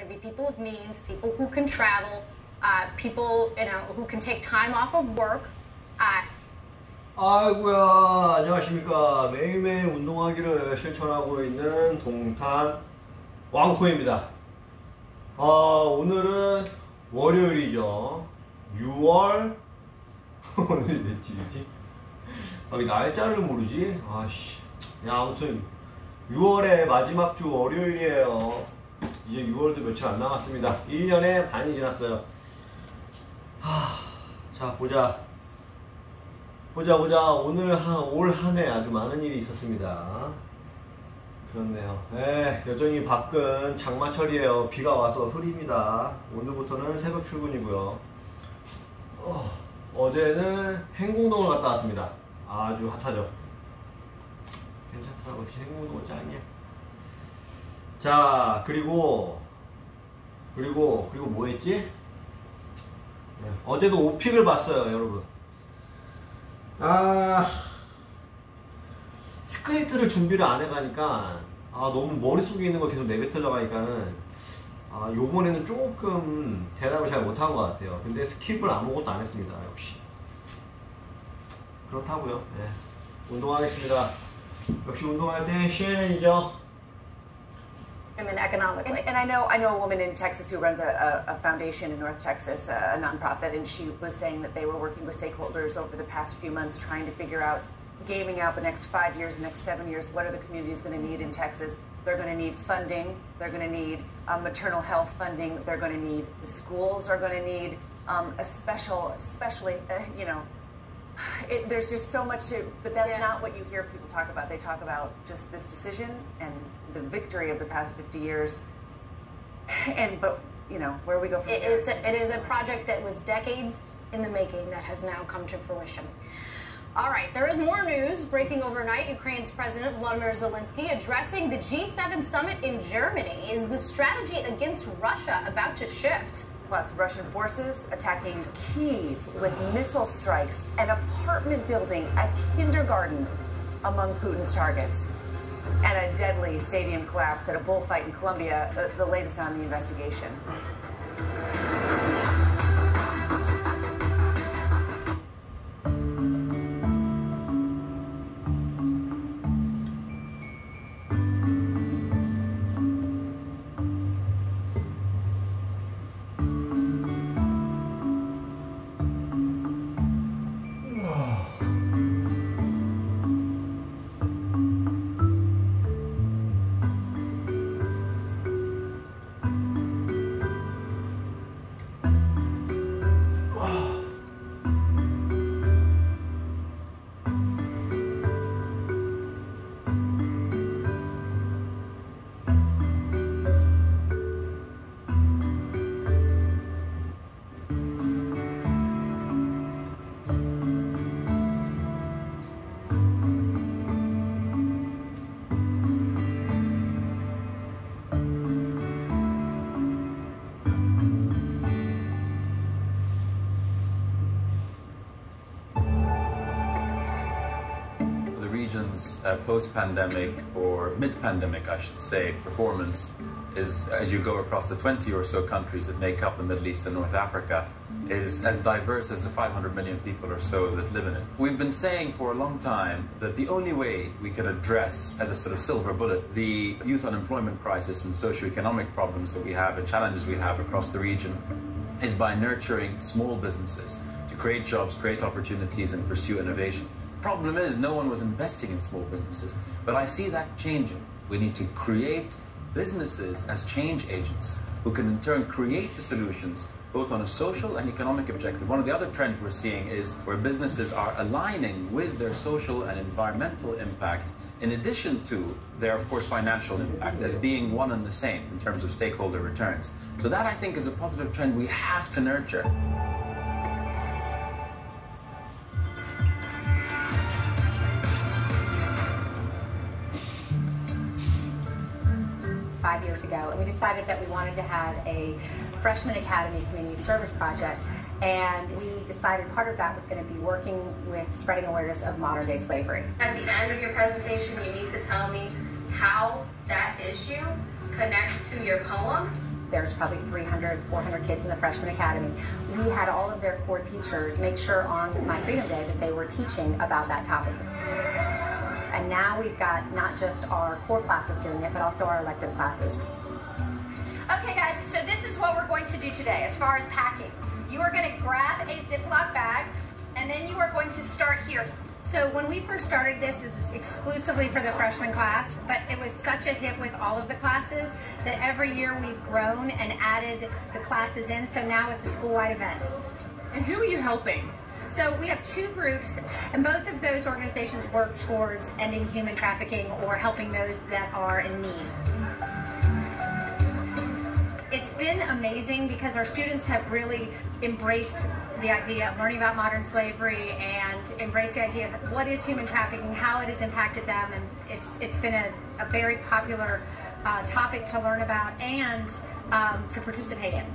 going to be people of means, people who can travel, people who can take time off of work. 아이고야, 안녕하십니까. 매일매일 운동하기를 실천하고 있는 동탄 왕코입니다. 오늘은 월요일이죠. 6월 오늘이 며칠이지? 날짜를 모르지? 아씨. 아무튼 6월의 마지막 주 월요일이에요. 이제 6월도 며칠 안 남았습니다. 1년의 반이 지났어요. 자, 보자. 오늘 올 한 해 아주 많은 일이 있었습니다. 그렇네요. 여전히 밖은 장마철이에요. 비가 와서 흐립니다. 오늘부터는 새벽 출근이고요. 어제는 행궁동을 갔다 왔습니다. 아주 핫하죠. 괜찮더라고. 역시 행궁동은 짱이야. 자, 그리고 뭐 했지? 어제도 오픽을 봤어요, 여러분. 스크립트를 준비를 안 해가니까 너무 머릿속에 있는 거 계속 내뱉으려고 하니까는 요번에는 조금 대답을 잘 못한 것 같아요. 근데 스킵을 아무것도 안 했습니다. 역시 그렇다고요. 운동하겠습니다. 역시 운동할 때 CNN이죠. Women economically. And I know a woman in Texas who runs a foundation in North Texas, a nonprofit, and she was saying that they were working with stakeholders over the past few months trying to figure out, gaming out the next 5 years, the next 7 years, what are the communities going to need in Texas? They're going to need funding. They're going to need maternal health funding. They're going to need, the schools are going to need especially, there's just so much to, but that's not what you hear people talk about. They talk about just this decision and the victory of the past 50 years. But where we go from here. It is a project that was decades in the making that has now come to fruition. All right, there is more news breaking overnight. Ukraine's President Volodymyr Zelensky addressing the G7 summit in Germany. Is the strategy against Russia about to shift? Plus, Russian forces attacking Kyiv with missile strikes, an apartment building, a kindergarten among Putin's targets, and a deadly stadium collapse at a bullfight in Colombia, the latest on the investigation. Post-pandemic or mid-pandemic, I should say, performance is, as you go across the 20 or so countries that make up the Middle East and North Africa, is as diverse as the 500 million people or so that live in it. We've been saying for a long time that the only way we can address, as a sort of silver bullet, the youth unemployment crisis and socioeconomic problems that we have and challenges we have across the region is by nurturing small businesses to create jobs, create opportunities, and pursue innovation. Problem is, no one was investing in small businesses, but I see that changing. We need to create businesses as change agents who can in turn create the solutions both on a social and economic objective. One of the other trends we're seeing is where businesses are aligning with their social and environmental impact in addition to their, of course, financial impact as being one and the same in terms of stakeholder returns. So that, I think, is a positive trend we have to nurture. 5 years ago, and we decided that we wanted to have a freshman academy community service project, and we decided part of that was going to be working with spreading awareness of modern day slavery. At the end of your presentation, you need to tell me how that issue connects to your poem there's probably 300, 400 kids in the Freshman Academy. We had all of their core teachers make sure on My Freedom Day that they were teaching about that topic. And now we've got not just our core classes doing it, but also our elective classes. Okay guys, so this is what we're going to do today as far as packing. You are going to grab a Ziploc bag, and then you are going to start here. So when we first started this, it was exclusively for the freshman class, but it was such a hit with all of the classes that every year we've grown and added the classes in, so now it's a school-wide event. And who are you helping? So we have two groups, and both of those organizations work towards ending human trafficking or helping those that are in need. It's been amazing because our students have really embraced the idea of learning about modern slavery and embraced the idea of what is human trafficking, how it has impacted them, and it's been a very popular topic to learn about and to participate in.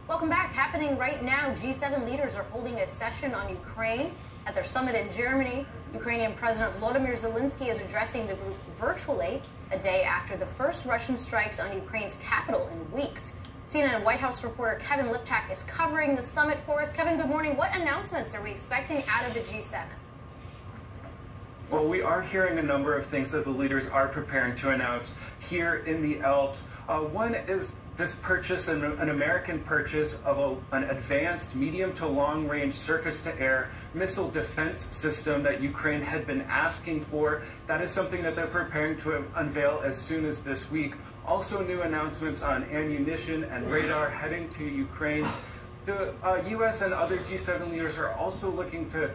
Welcome back. Happening right now, G7 leaders are holding a session on Ukraine at their summit in Germany. Ukrainian President Volodymyr Zelensky is addressing the group virtually a day after the first Russian strikes on Ukraine's capital in weeks. CNN White House reporter Kevin Liptak is covering the summit for us. Kevin, good morning. What announcements are we expecting out of the G7? Well, we are hearing a number of things that the leaders are preparing to announce here in the Alps. One is this purchase, an American purchase of an advanced medium to long range surface-to-air missile defense system that Ukraine had been asking for. That is something that they're preparing to unveil as soon as this week. Also new announcements on ammunition and radar heading to Ukraine. The U.S. and other G7 leaders are also looking to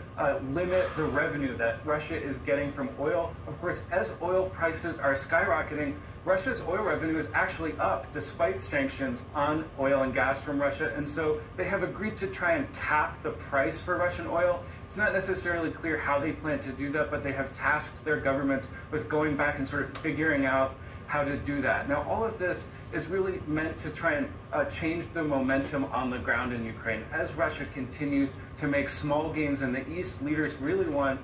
limit the revenue that Russia is getting from oil. Of course, as oil prices are skyrocketing, Russia's oil revenue is actually up despite sanctions on oil and gas from Russia. And so they have agreed to try and cap the price for Russian oil. It's not necessarily clear how they plan to do that, but they have tasked their government with going back and sort of figuring out how to do that. Now, all of this is really meant to try and change the momentum on the ground in Ukraine. As Russia continues to make small gains in the east, leaders really want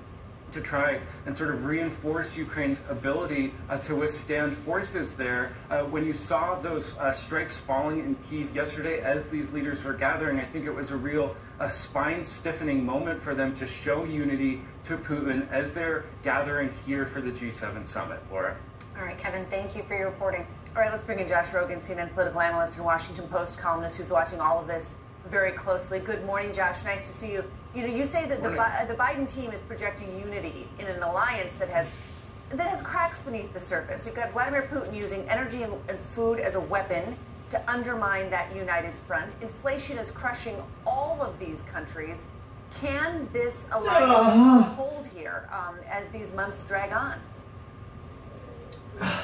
to try and sort of reinforce Ukraine's ability to withstand forces there. When you saw those strikes falling in Kyiv yesterday as these leaders were gathering, I think it was a real spine-stiffening moment for them to show unity to Putin as they're gathering here for the G7 summit. Laura? All right, Kevin, thank you for your reporting. All right, let's bring in Josh Rogin, CNN political analyst and Washington Post columnist who's watching all of this very closely. Good morning, Josh. Nice to see you. You know, you say that the Biden team is projecting unity in an alliance that has cracks beneath the surface. You've got Vladimir Putin using energy and food as a weapon to undermine that united front. Inflation is crushing all of these countries. Can this alliance hold here as these months drag on?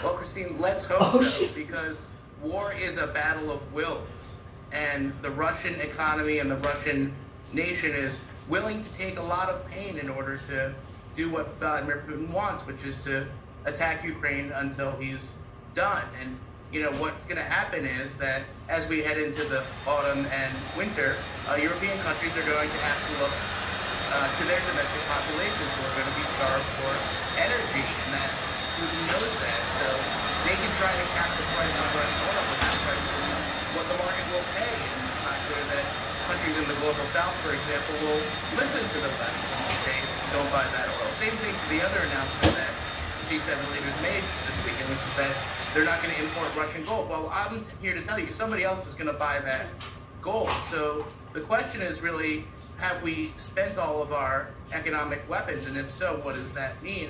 Well, Christine, let's hope so, because war is a battle of wills, and the Russian economy and the Russian nation is willing to take a lot of pain in order to do what Vladimir Putin wants, which is to attack Ukraine until he's done. And, you know, what's going to happen is that as we head into the autumn and winter, European countries are going to have to look to their domestic populations who are going to be starved for energy, and that Putin knows that. So they can try to cap the price of Russian oil, but that price is what the market will pay. And it's not clear that countries in the global south, for example, will listen to the West and say, don't buy that oil. Same thing for the other announcement that G7 leaders made this weekend, which is that they're not going to import Russian gold. Well, I'm here to tell you, somebody else is going to buy that gold. So the question is really, have we spent all of our economic weapons? And if so, what does that mean?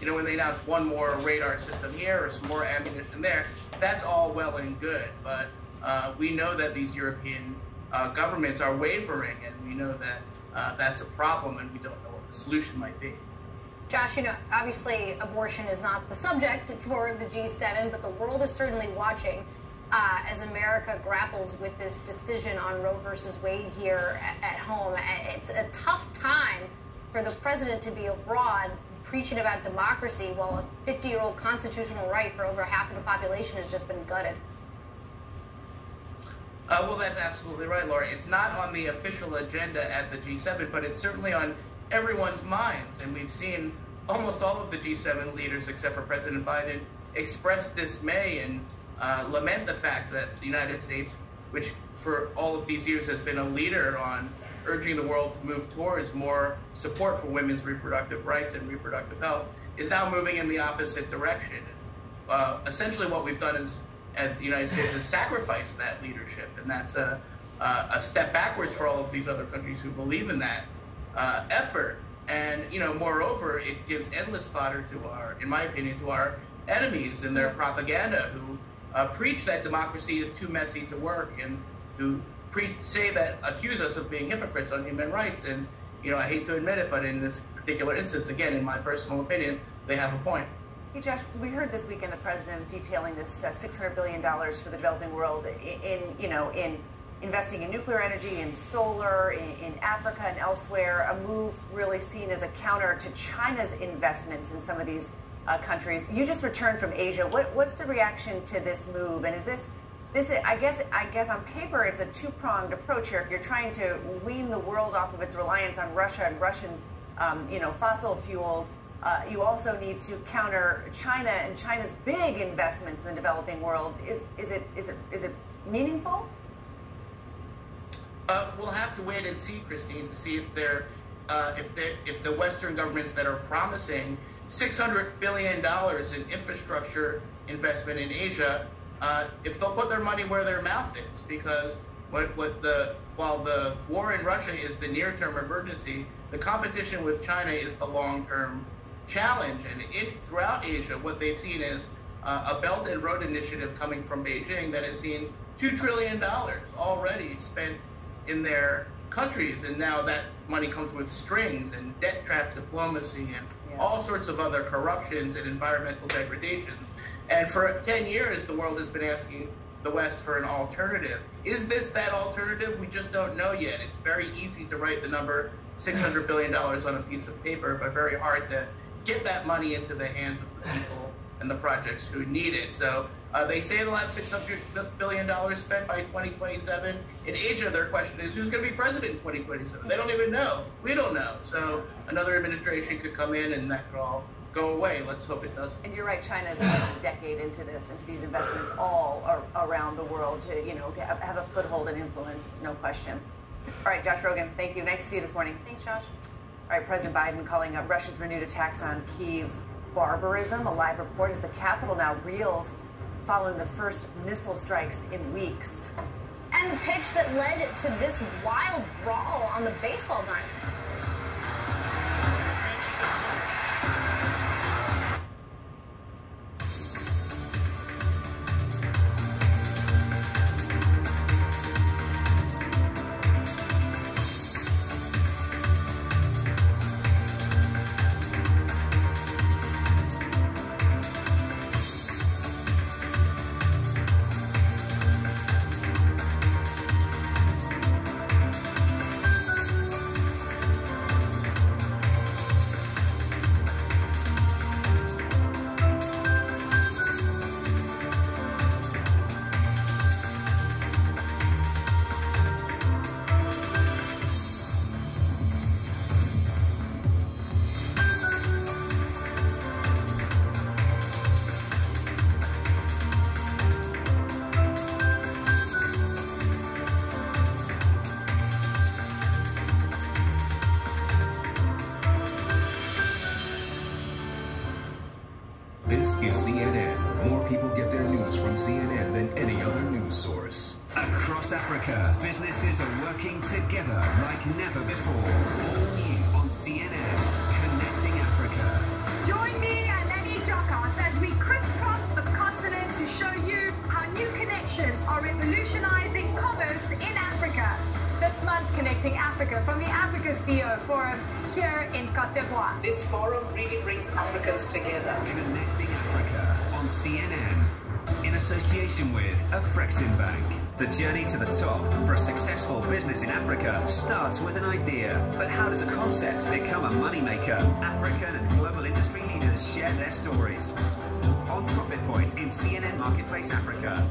And when they announce one more radar system here or some more ammunition there, that's all well and good. But we know that these European governments are wavering, and we know that that's a problem, and we don't know what the solution might be. Josh, obviously abortion is not the subject for the G7, but the world is certainly watching as America grapples with this decision on Roe versus Wade here at home. It's a tough time for the president to be abroad preaching about democracy while a 50-year-old constitutional right for over half of the population has just been gutted. Well, that's absolutely right, Laura. It's not on the official agenda at the G7, but it's certainly on everyone's minds. And we've seen almost all of the G7 leaders, except for President Biden, express dismay and lament the fact that the United States, which for all of these years has been a leader on urging the world to move towards more support for women's reproductive rights and reproductive health, is now moving in the opposite direction. Essentially what we've done is, at the United States, is sacrifice that leadership, and that's a step backwards for all of these other countries who believe in that effort. And moreover, it gives endless fodder to in my opinion, to our enemies and their propaganda, who preach that democracy is too messy to work, and who accuse us of being hypocrites on human rights. And I hate to admit it, but in this particular instance, again, in my personal opinion, they have a point. Hey, Josh, we heard this weekend the president detailing this $600 billion for the developing world in investing in nuclear energy, in solar, in Africa and elsewhere, a move really seen as a counter to China's investments in some of these countries. You just returned from Asia. What's the reaction to this move? And is this I guess on paper it's a two-pronged approach here. If you're trying to wean the world off of its reliance on Russia and Russian fossil fuels, you also need to counter China and China's big investments in the developing world. Is it meaningful? We'll have to wait and see, Christine, to see if the Western governments that are promising $600 billion in infrastructure investment in Asia, if they'll put their money where their mouth is. Because while the war in Russia is the near-term emergency, the competition with China is the long-term challenge. And throughout Asia, what they've seen is a Belt and Road Initiative coming from Beijing that has seen $2 trillion already spent in their countries, and now that money comes with strings and debt trap diplomacy and all sorts of other corruptions and environmental degradations. And for 10 years, the world has been asking the West for an alternative. Is this that alternative? We just don't know yet. It's very easy to write the number $600 billion on a piece of paper, but very hard to get that money into the hands of the people and the projects who need it. So they say they'll have $600 billion spent by 2027. In Asia, their question is, who's going to be president in 2027? They don't even know. We don't know. So another administration could come in and that could all go away. Let's hope it doesn't. And you're right, China is about a decade into these investments all around the world to, have a foothold and influence, no question. All right, Josh Rogin, thank you. Nice to see you this morning. Thanks, Josh. All right, President Biden calling up Russia's renewed attacks on Kyiv barbarism. A live report as the capital now reels following the first missile strikes in weeks. And the pitch that led to this wild brawl on the baseball diamond. This is CNN. More people get their news from CNN than any other news source. Across Africa, businesses are working together like never before. All new on CNN, Connecting Africa. Join me and Lenny Jokas as we crisscross the continent to show you how new connections are revolutionizing commerce in Africa. This month, Connecting Africa from the Africa CEO Forum here in Côte d'Ivoire. This forum really brings Africans together. Connecting Africa on CNN, in association with Afreximbank. The journey to the top for a successful business in Africa starts with an idea. But how does a concept become a moneymaker? African and global industry leaders share their stories. On Profit Point in CNN Marketplace Africa.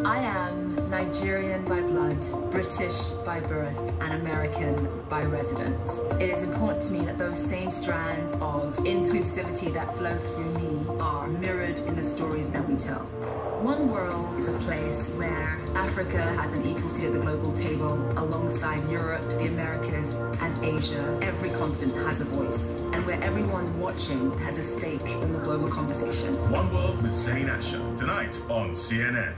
I am Nigerian by blood, British by birth, and American by residence. It is important to me that those same strands of inclusivity that flow through me are mirrored in the stories that we tell. One World is a place where Africa has an equal seat at the global table alongside Europe, the Americas, and Asia. Every continent has a voice, and where everyone watching has a stake in the global conversation. One World with Zain Asher, tonight on CNN.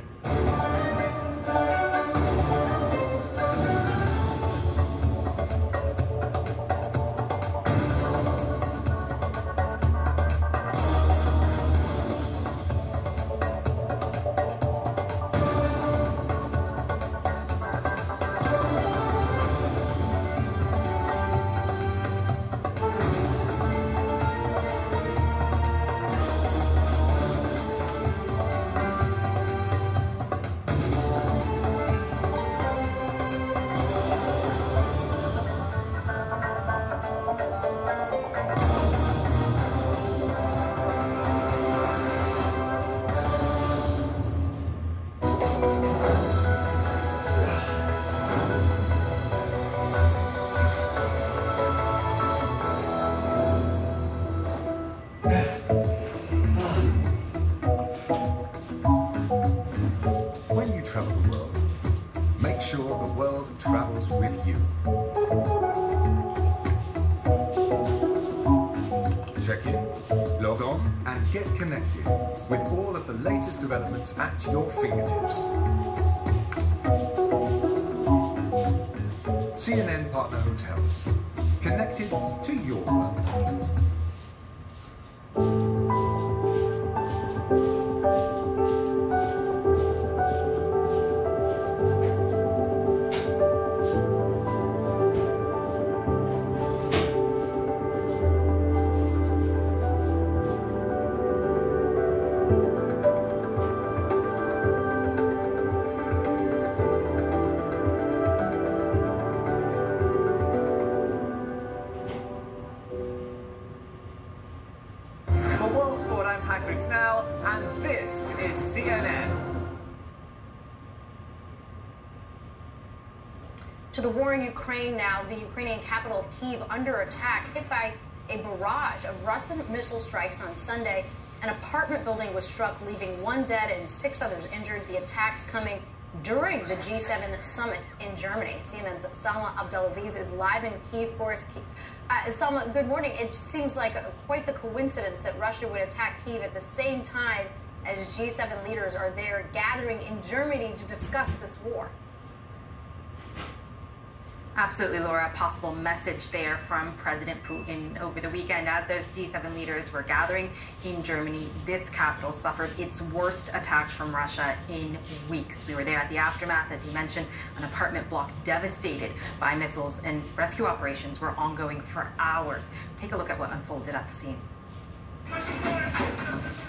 Connected with all of the latest developments at your fingertips. CNN Partner Hotels, connected to your world. To the war in Ukraine now, the Ukrainian capital of Kyiv under attack, hit by a barrage of Russian missile strikes on Sunday. An apartment building was struck, leaving 1 dead and 6 others injured. The attacks coming during the G7 summit in Germany. CNN's Salma Abdelaziz is live in Kyiv for us. Salma, good morning. It seems like quite the coincidence that Russia would attack Kyiv at the same time as G7 leaders are there gathering in Germany to discuss this war. Absolutely, Laura. A possible message there from President Putin over the weekend as those G7 leaders were gathering in Germany. This capital suffered its worst attack from Russia in weeks. We were there at the aftermath, as you mentioned, an apartment block devastated by missiles, and rescue operations were ongoing for hours. Take a look at what unfolded at the scene.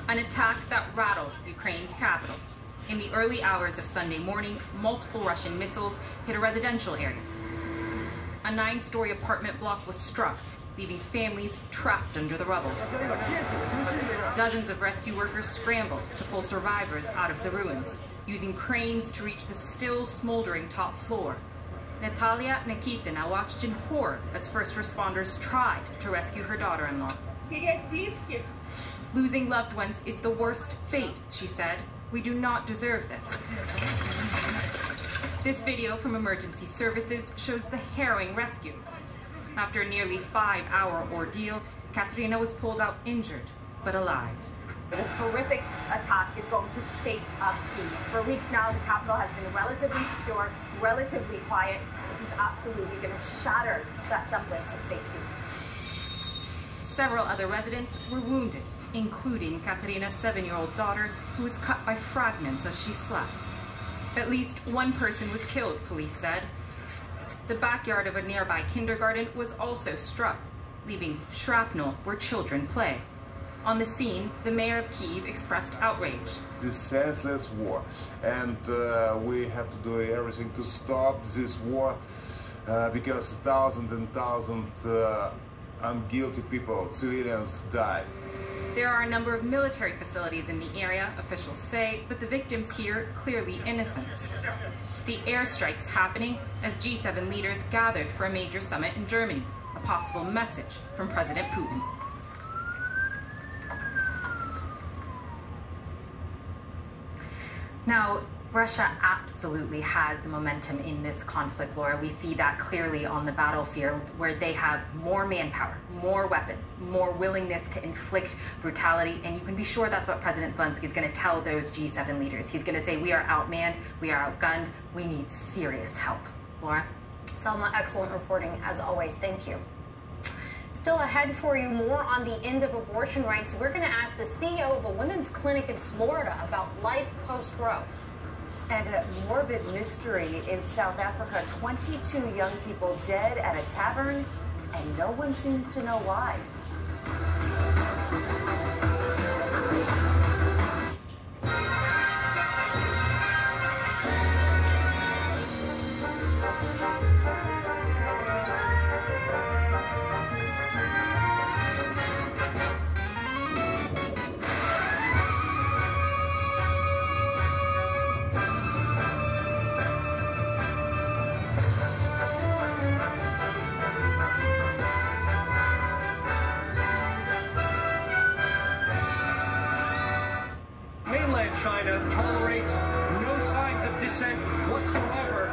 An attack that rattled Ukraine's capital. In the early hours of Sunday morning, multiple Russian missiles hit a residential area. A 9-story apartment block was struck, leaving families trapped under the rubble. Dozens of rescue workers scrambled to pull survivors out of the ruins, using cranes to reach the still smoldering top floor. Natalia Nikitina watched in horror as first responders tried to rescue her daughter-in-law. Losing loved ones is the worst fate, she said. We do not deserve this. This video from emergency services shows the harrowing rescue. After a nearly 5-hour ordeal, Katerina was pulled out injured. but alive. This horrific attack is going to shake up Kyiv. For weeks now, the capital has been relatively secure, relatively quiet. This is absolutely going to shatter that semblance of safety. Several other residents were wounded, including Katerina's 7-year-old daughter, who was cut by fragments as she slept. At least one person was killed, police said. The backyard of a nearby kindergarten was also struck, leaving shrapnel where children play. On the scene, the mayor of Kyiv expressed outrage. This senseless war, and we have to do everything to stop this war because thousands and thousands unguilty people, civilians, die. There are a number of military facilities in the area, officials say, but the victims here clearly innocent. The airstrikes happening as G7 leaders gathered for a major summit in Germany, a possible message from President Putin. Now, Russia absolutely has the momentum in this conflict, Laura. We see that clearly on the battlefield, where they have more manpower, more weapons, more willingness to inflict brutality. And you can be sure that's what President Zelensky is going to tell those G7 leaders. He's going to say, we are outmanned, we are outgunned, we need serious help. Laura? Selma, excellent reporting as always. Thank you. Still ahead for you, more on the end of abortion rights. We're going to ask the CEO of a women's clinic in Florida about life post-Roe. And a morbid mystery in South Africa. 22 young people dead at a tavern, and no one seems to know why. China tolerates no signs of dissent whatsoever.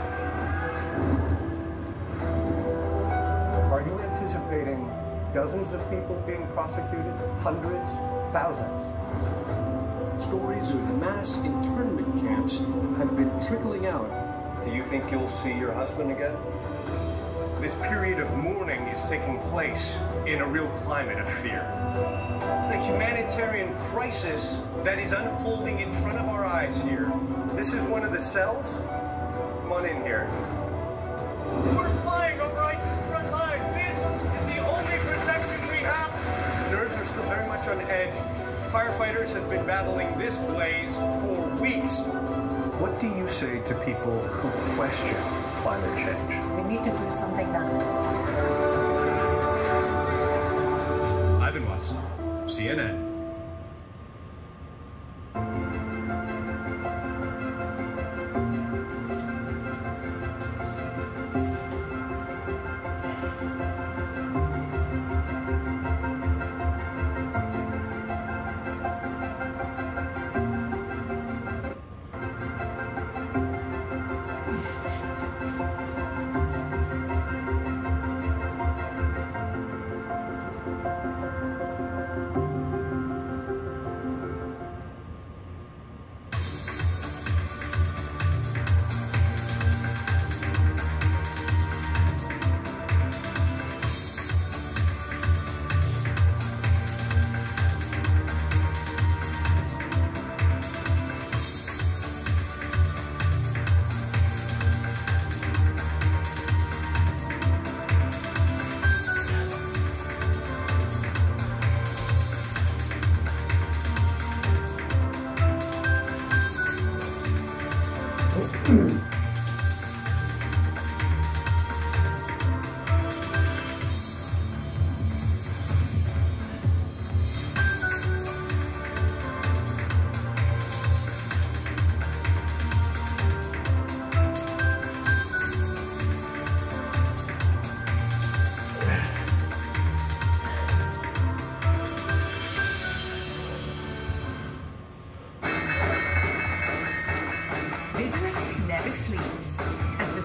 Are you anticipating dozens of people being prosecuted? Hundreds? Thousands? Stories of mass internment camps have been trickling out. Do you think you'll see your husband again? This period of mourning is taking place in a real climate of fear. The humanitarian crisis that is unfolding in front of our eyes here. This is one of the cells? Come on in here. We're flying over ISIS front lines. This is the only protection we have. Nerves are still very much on edge. Firefighters have been battling this blaze for weeks. What do you say to people who question climate change? We need to do something now. Ivan Watson, CNN.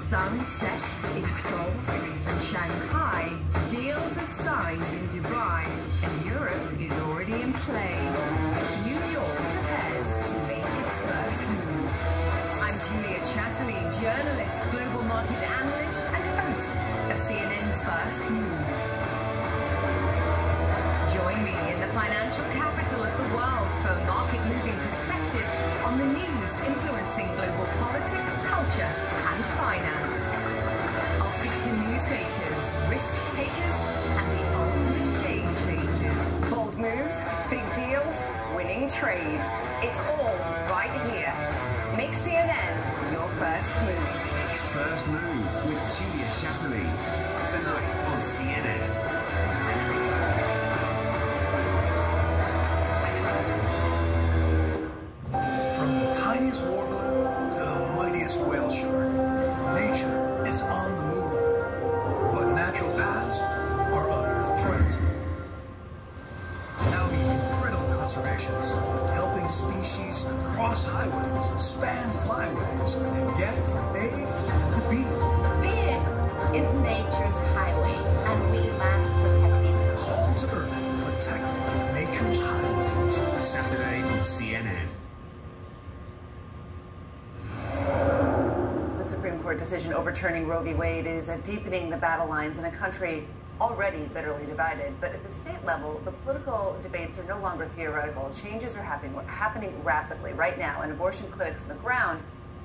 sun sets in Seoul and Shanghai, deals are signed in Dubai, and Europe is already in play. New York prepares to make its first move. I'm Julia Chatterley, journalist, global market analyst, and host of CNN's First Move. Join me in the financial capital of the world for a market-moving perspective on the news influencing global politics, culture, and finance. I'll speak to newsmakers, risk takers, and the ultimate game changers. Bold moves, big deals, winning trades. It's all right here. Make CNN your first move. First Move with Julia Chatterley. Tonight on CNN. From the tiniest warbler to the mightiest whale shark, nature is on the move, but natural paths are under threat. Now meet incredible conservationists, helping species cross highways, span flyways, and get from A to B. This is nature's highway, and we must protect it. Call to Earth, protecting nature's highways. Saturday on CNN. The Supreme Court decision overturning Roe v. Wade is deepening the battle lines in a country already bitterly divided. But at the state level, the political debates are no longer theoretical. Changes are happening rapidly right now, and abortion clinics on the ground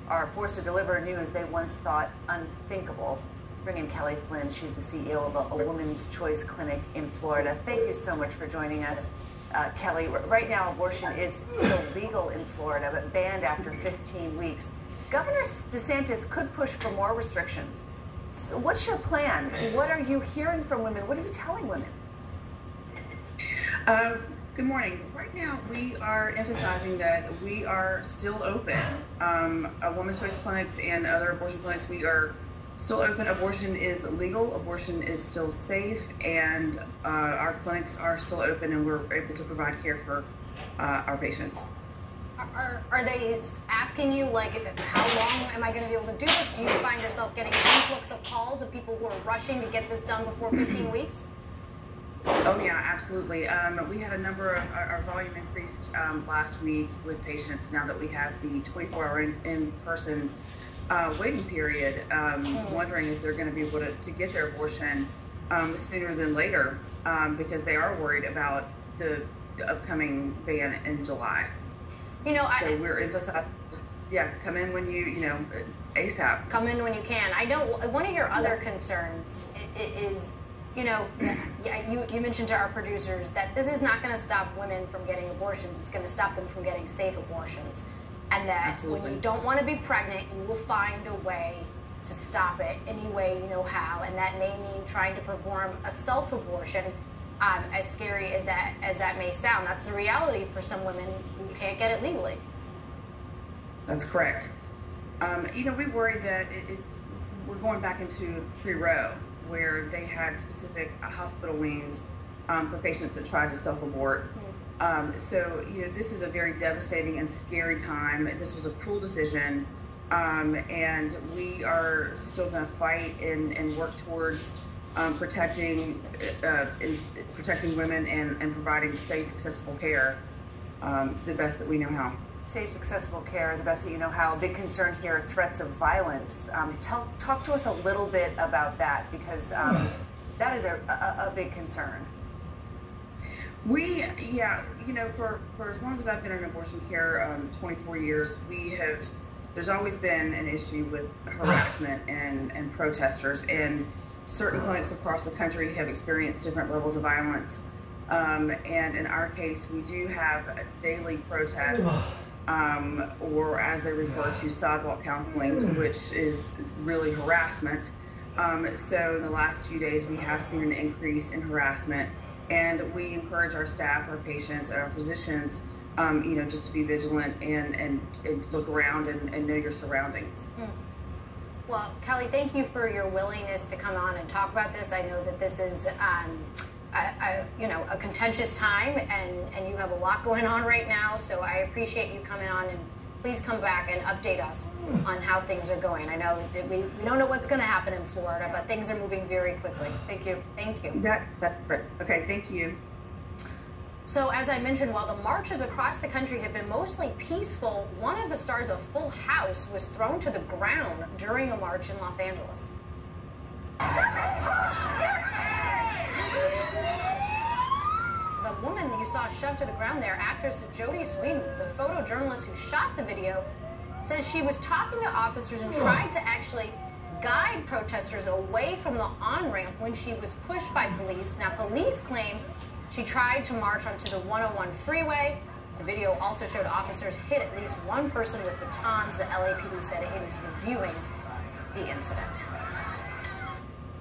are forced to deliver news they once thought unthinkable. Let's bring in Kelly Flynn. She's the CEO of a woman's choice clinic in Florida. Thank you so much for joining us, Kelly. Right now, abortion is still legal in Florida, but banned after 15 weeks. Governor DeSantis could push for more restrictions. So what's your plan? What are you hearing from women? What are you telling women? Good morning. Right now, we are emphasizing that we are still open. Women's choice clinics and other abortion clinics, we are still open. Abortion is legal. Abortion is still safe, and our clinics are still open, and we're able to provide care for our patients. Are they asking you, like, how long am I going to be able to do this? Do you find yourself getting an influx of calls of people who are rushing to get this done before 15 weeks? Oh, yeah, absolutely. We had a number of, our volume increased last week with patients now that we have the 24-hour in-person waiting period, wondering if they're going to be able to get their abortion sooner than later because they are worried about the upcoming ban in July. You know, so we're emphasizing, come in when you ASAP. Come in when you can. I know one of your other concerns is, you mentioned to our producers that this is not going to stop women from getting abortions. It's going to stop them from getting safe abortions. And that Absolutely. When you don't want to be pregnant, you will find a way to stop it any way you know how. And that may mean trying to perform a self-abortion. As scary as that may sound, that's the reality for some women who can't get it legally. That's correct. We worry that we're going back into pre-Roe, where they had specific hospital wings for patients that tried to self-abort. So this is a very devastating and scary time. This was a cruel decision, and we are still going to fight and work towards protecting women and providing safe, accessible care the best that we know how. Safe, accessible care, the best that you know how. A big concern here, threats of violence. Talk to us a little bit about that, because that is a big concern. For as long as I've been in abortion care, 24 years, there's always been an issue with harassment and protesters, and certain clinics across the country have experienced different levels of violence. And in our case, we do have daily protests, or as they refer to, sidewalk counseling, which is really harassment. So in the last few days, we have seen an increase in harassment, and we encourage our staff, our patients, and our physicians, just to be vigilant and look around and know your surroundings. Well, Kelly, thank you for your willingness to come on and talk about this. I know that this is, a contentious time, and you have a lot going on right now. So I appreciate you coming on, and please come back and update us on how things are going. I know that we don't know what's going to happen in Florida, but things are moving very quickly. Thank you. Thank you. That's great. Okay, thank you. So, as I mentioned, while the marches across the country have been mostly peaceful, one of the stars of Full House was thrown to the ground during a march in Los Angeles. The woman you saw shoved to the ground there, actress Jodie Sweetin, the photojournalist who shot the video, says she was talking to officers and tried to actually guide protesters away from the on-ramp when she was pushed by police. Now, police claim she tried to march onto the 101 freeway. The video also showed officers hit at least one person with batons. The LAPD said it is reviewing the incident.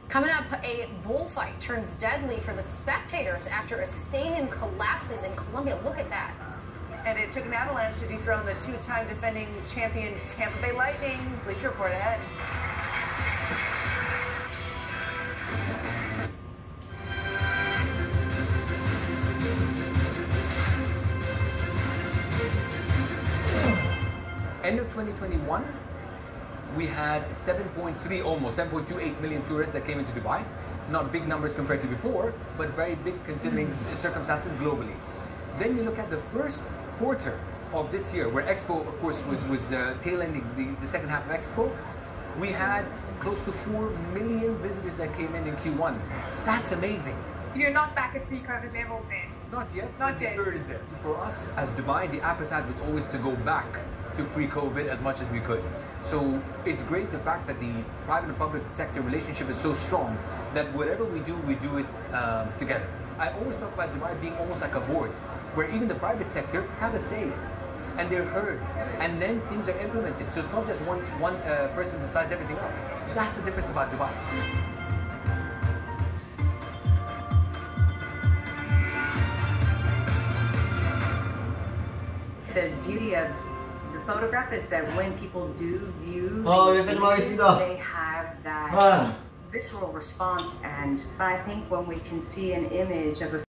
Coming up, a bullfight turns deadly for the spectators after a stadium collapses in Colombia. Look at that. And it took an avalanche to dethrone the two-time defending champion Tampa Bay Lightning. Bleacher Report ahead. End of 2021, we had 7.28 million tourists that came into Dubai. Not big numbers compared to before, but very big considering circumstances globally. Then you look at the first quarter of this year, where Expo, of course, was tail ending the second half of Expo. We had close to 4 million visitors that came in Q1. That's amazing. You're not back at pre-COVID levels then? Not yet. Not the yet. spirit is there. For us as Dubai, the appetite was always to go back to pre-COVID as much as we could. So it's great the fact that the private and public sector relationship is so strong that whatever we do it together. I always talk about Dubai being almost like a board, where even the private sector have a say, and they're heard, and then things are implemented. So it's not just one person decides everything else. That's the difference about Dubai. The beauty of the photograph is that when people do view the images, they have that visceral response. And I think when we can see an image of a